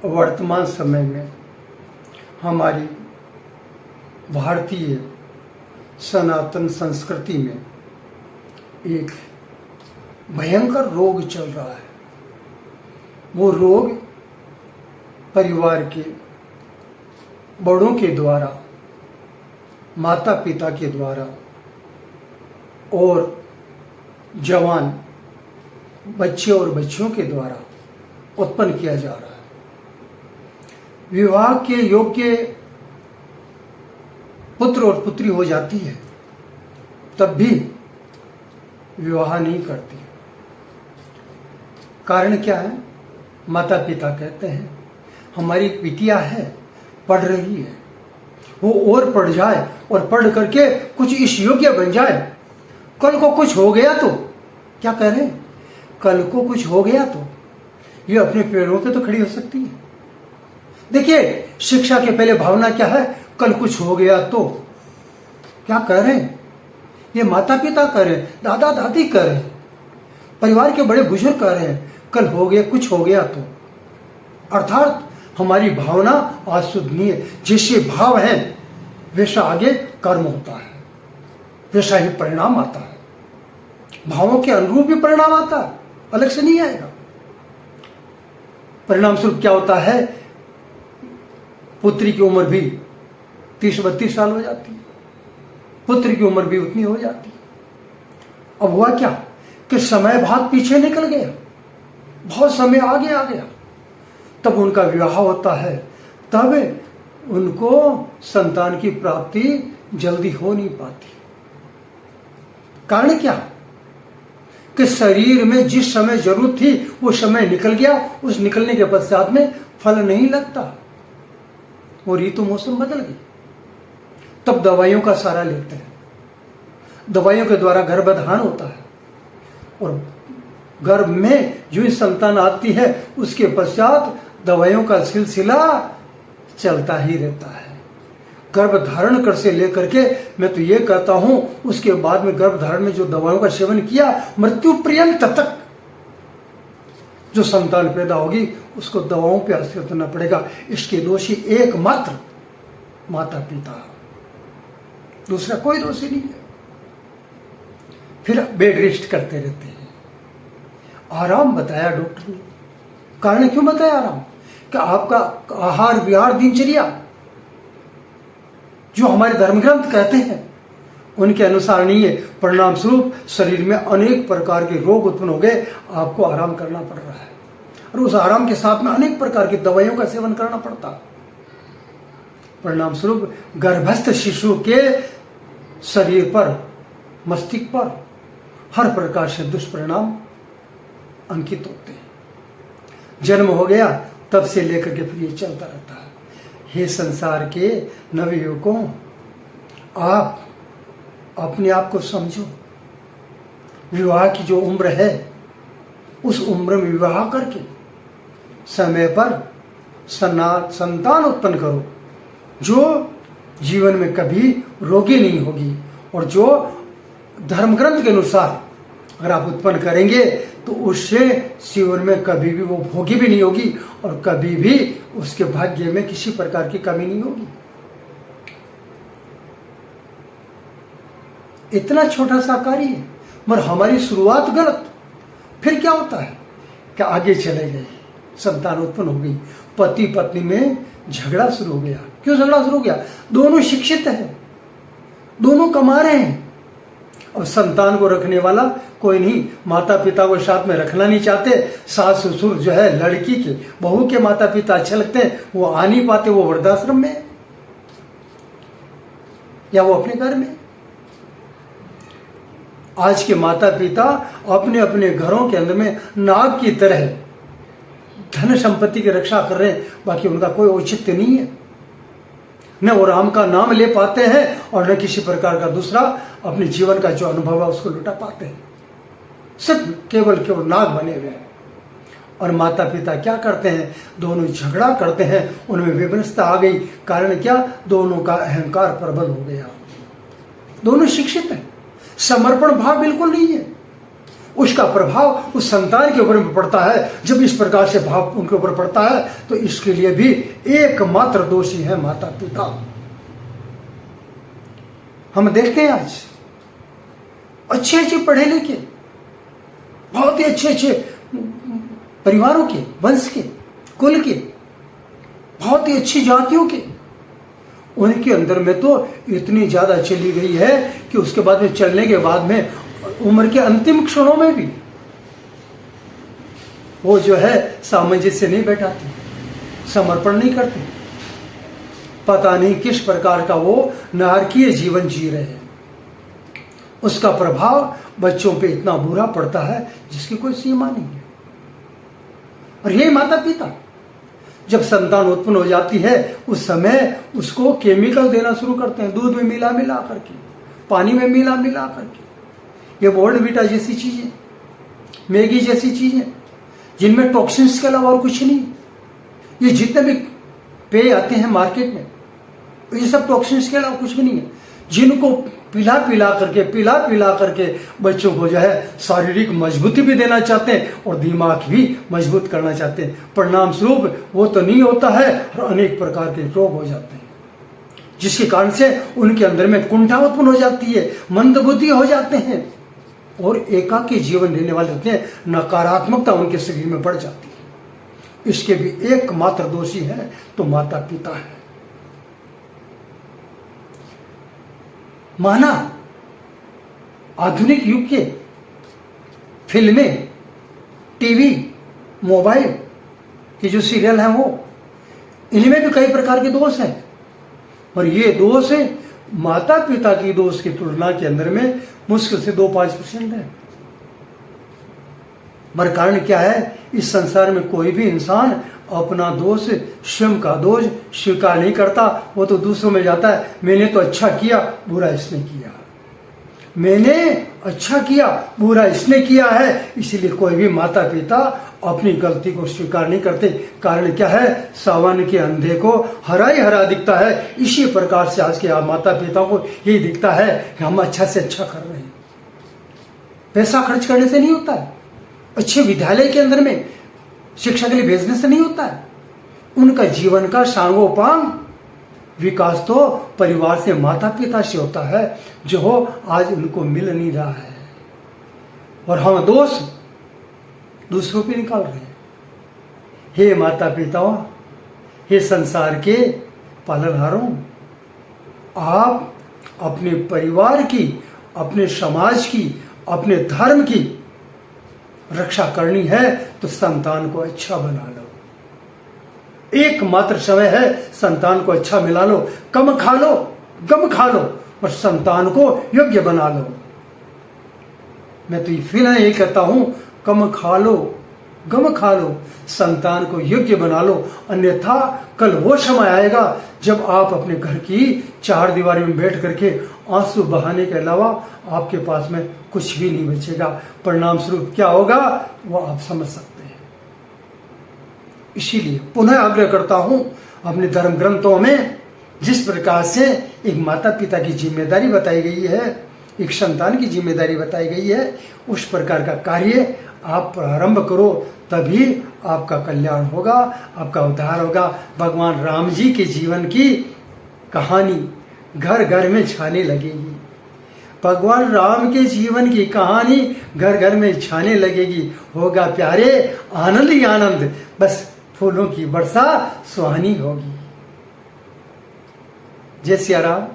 वर्तमान समय में हमारी भारतीय सनातन संस्कृति में एक भयंकर रोग चल रहा है। वो रोग परिवार के बड़ों के द्वारा, माता पिता के द्वारा और जवान बच्चे और बच्चियों के द्वारा उत्पन्न किया जा रहा है। विवाह के योग्य पुत्र और पुत्री हो जाती है, तब भी विवाह नहीं करती। कारण क्या है? माता पिता कहते हैं हमारी बिटिया है, पढ़ रही है, वो और पढ़ जाए और पढ़ करके कुछ इस योग्य बन जाए, कल को कुछ हो गया तो क्या कह रहे हैं, कल को कुछ हो गया तो ये अपने पैरों पे तो खड़ी हो सकती है। देखिए, शिक्षा के पहले भावना क्या है? कल कुछ हो गया तो। क्या कह रहे हैं? ये माता पिता कह रहे हैं, दादा दादी कह रहे हैं, परिवार के बड़े बुजुर्ग कह रहे हैं, कल हो गया, कुछ हो गया तो। अर्थात हमारी भावना अशुद्धनीय, जैसे भाव है वैसा आगे कर्म होता है, वैसा ही परिणाम आता है। भावों के अनुरूप भी परिणाम आता है, अलग से नहीं आएगा। परिणाम स्वरूप क्या होता है? पुत्री की उम्र भी 30-32 साल हो जाती है, पुत्र की उम्र भी उतनी हो जाती है। अब हुआ क्या कि समय बहुत पीछे निकल गया, बहुत समय आगे आ गया, तब उनका विवाह होता है, तब उनको संतान की प्राप्ति जल्दी हो नहीं पाती। कारण क्या? कि शरीर में जिस समय जरूरत थी वो समय निकल गया, उस निकलने के पश्चात में फल नहीं लगता, वो ऋतु मौसम बदल गई। तब दवाइयों का सहारा लेते हैं, दवाइयों के द्वारा गर्भधान होता है और गर्भ में जो ही संतान आती है उसके पश्चात दवाइयों का सिलसिला चलता ही रहता है। गर्भ धारण कर से लेकर के मैं तो ये कहता हूं, उसके बाद में गर्भ धारण में जो दवाइयों का सेवन किया, मृत्यु पर्यंत तक जो संतान पैदा होगी उसको दवाओं पे आश्रित होना पड़ेगा। इसके दोषी एकमात्र माता पिता, दूसरा कोई दोषी नहीं है। फिर बेड रेस्ट करते रहते हैं। आराम बताया डॉक्टर ने। कारण क्यों बताया आराम? कि आपका आहार विहार दिनचर्या जो हमारे धर्म ग्रंथ कहते हैं उनके अनुसार नहीं है। परिणाम स्वरूप शरीर में अनेक प्रकार के रोग उत्पन्न हो गए, आपको आराम करना पड़ रहा है और उस आराम के साथ में अनेक प्रकार की दवाइयों का सेवन करना पड़ता। परिणाम स्वरूप गर्भस्थ शिशु के शरीर पर, मस्तिष्क पर हर प्रकार से दुष्परिणाम अंकित होते हैं। जन्म हो गया तब से लेकर के फिर ये चलता रहता है। हे संसार के नवयुवकों, आप अपने आप को समझो। विवाह की जो उम्र है उस उम्र में विवाह करके समय पर संतान उत्पन्न करो, जो जीवन में कभी रोगी नहीं होगी और जो धर्म ग्रंथ के अनुसार अगर आप उत्पन्न करेंगे तो उससे जीवन में कभी भी वो भोगी भी नहीं होगी और कभी भी उसके भाग्य में किसी प्रकार की कमी नहीं होगी। इतना छोटा सा कार्य है, मगर हमारी शुरुआत गलत। फिर क्या होता है कि आगे चले गए, संतान उत्पन्न हो गई, पति पत्नी में झगड़ा शुरू हो गया। क्यों झगड़ा शुरू हो गया? दोनों शिक्षित हैं, दोनों कमा रहे हैं, अब संतान को रखने वाला कोई नहीं। माता पिता को साथ में रखना नहीं चाहते। सास ससुर जो है लड़की के, बहू के माता पिता अच्छे लगते हैं, वो आ नहीं पाते, वो वृद्धाश्रम में या वो अपने घर में। आज के माता पिता अपने अपने घरों के अंदर में नाग की तरह धन संपत्ति की रक्षा कर रहे हैं, बाकी उनका कोई औचित्य नहीं है। न वो राम का नाम ले पाते हैं और न किसी प्रकार का दूसरा अपने जीवन का जो अनुभव है उसको लुटा पाते हैं। सिर्फ केवल नाग बने हुए हैं। और माता पिता क्या करते हैं? दोनों झगड़ा करते हैं, उनमें विवशता आ गई। कारण क्या? दोनों का अहंकार प्रबल हो गया। दोनों शिक्षित हैं, समर्पण भाव बिल्कुल नहीं है। उसका प्रभाव उस संतान के ऊपर में पड़ता है। जब इस प्रकार से भाव उनके ऊपर पड़ता है तो इसके लिए भी एकमात्र दोषी है माता पिता। हम देखते हैं आज अच्छे पढ़े लिखे, बहुत ही अच्छे परिवारों के, वंश के, कुल के, बहुत ही अच्छी जातियों के, उनके अंदर में तो इतनी ज्यादा चली गई है कि उसके बाद में चलने के बाद में उम्र के अंतिम क्षणों में भी वो जो है सामंजस्य नहीं बैठाते, समर्पण नहीं करते। पता नहीं किस प्रकार का वो नारकीय जीवन जी रहे हैं। उसका प्रभाव बच्चों पे इतना बुरा पड़ता है जिसकी कोई सीमा नहीं है। और ये माता पिता जब संतान उत्पन्न हो जाती है उस समय उसको केमिकल देना शुरू करते हैं, दूध में मिला करके, पानी में मिला करके। ये बोर्नवीटा जैसी चीजें, मैगी जैसी चीजें जिनमें टॉक्सिन्स के अलावा और कुछ नहीं। ये जितने भी पेय आते हैं मार्केट में ये सब टॉक्सिन्स के अलावा कुछ भी नहीं है, जिनको पिला पिला करके बच्चों को जो है शारीरिक मजबूती भी देना चाहते हैं और दिमाग भी मजबूत करना चाहते हैं। परिणाम स्वरूप वो तो नहीं होता है और अनेक प्रकार के रोग हो जाते हैं, जिसके कारण से उनके अंदर में कुंठा उत्पन्न हो जाती है, मंदबुद्धि हो जाते हैं और एकाकी जीवन रहने वाले होते हैं। नकारात्मकता उनके शरीर में बढ़ जाती है। इसके भी एकमात्र दोषी है तो माता पिता है। माना आधुनिक युग के फिल्में, टीवी, मोबाइल के जो सीरियल हैं वो, इनमें भी कई प्रकार के दोष हैं और ये दोष माता पिता की दोष की तुलना के अंदर में मुश्किल से 2-5% है। मगर कारण क्या है, इस संसार में कोई भी इंसान अपना दोष, स्वयं का दोष स्वीकार नहीं करता। वो तो दूसरों में जाता है, मैंने तो अच्छा किया, बुरा इसने किया, मैंने अच्छा किया, बुरा इसने किया है। इसीलिए कोई भी माता पिता अपनी गलती को स्वीकार नहीं करते। कारण क्या है, सावन के अंधे को हरा ही हरा दिखता है। इसी प्रकार से आज के माता पिता को यही दिखता है कि हम अच्छा से अच्छा कर रहे हैं। पैसा खर्च करने से नहीं होता है, अच्छे विद्यालय के अंदर में शिक्षा के लिए भेजने से नहीं होता है। उनका जीवन का सांगोपांग विकास तो परिवार से, माता पिता से होता है, जो आज उनको मिल नहीं रहा है और हम दोष दूसरों पे निकाल रहे हैं। हे माता पिताओं, हे संसार के पालनहारों, आप अपने परिवार की, अपने समाज की, अपने धर्म की रक्षा करनी है तो संतान को अच्छा बना लो। एकमात्र समय है, संतान को अच्छा मिला लो। कम खा लो, गम खा लो और संतान को योग्य बना लो। मैं तो फिर यही कहता हूं, कम खा लो, गम खा लो, संतान को योग्य बना लो। अन्यथा कल वो समय आएगा जब आप अपने घर की चार दीवारी में बैठ करके आंसू बहाने के अलावा आपके पास में कुछ भी नहीं बचेगा। परिणाम स्वरूप क्या होगा वो आप समझ सकते हैं। इसीलिए पुनः आग्रह करता हूं, अपने धर्म ग्रंथों में जिस प्रकार से एक माता पिता की जिम्मेदारी बताई गई है, एक संतान की जिम्मेदारी बताई गई है, उस प्रकार का कार्य आप प्रारंभ करो, तभी आपका कल्याण होगा, आपका उद्धार होगा। भगवान राम जी के जीवन की कहानी घर घर में छाने लगेगी। भगवान राम के जीवन की कहानी घर घर में छाने लगेगी। होगा प्यारे आनंद ही आनंद, बस फूलों की वर्षा सुहानी होगी। जय सिया राम।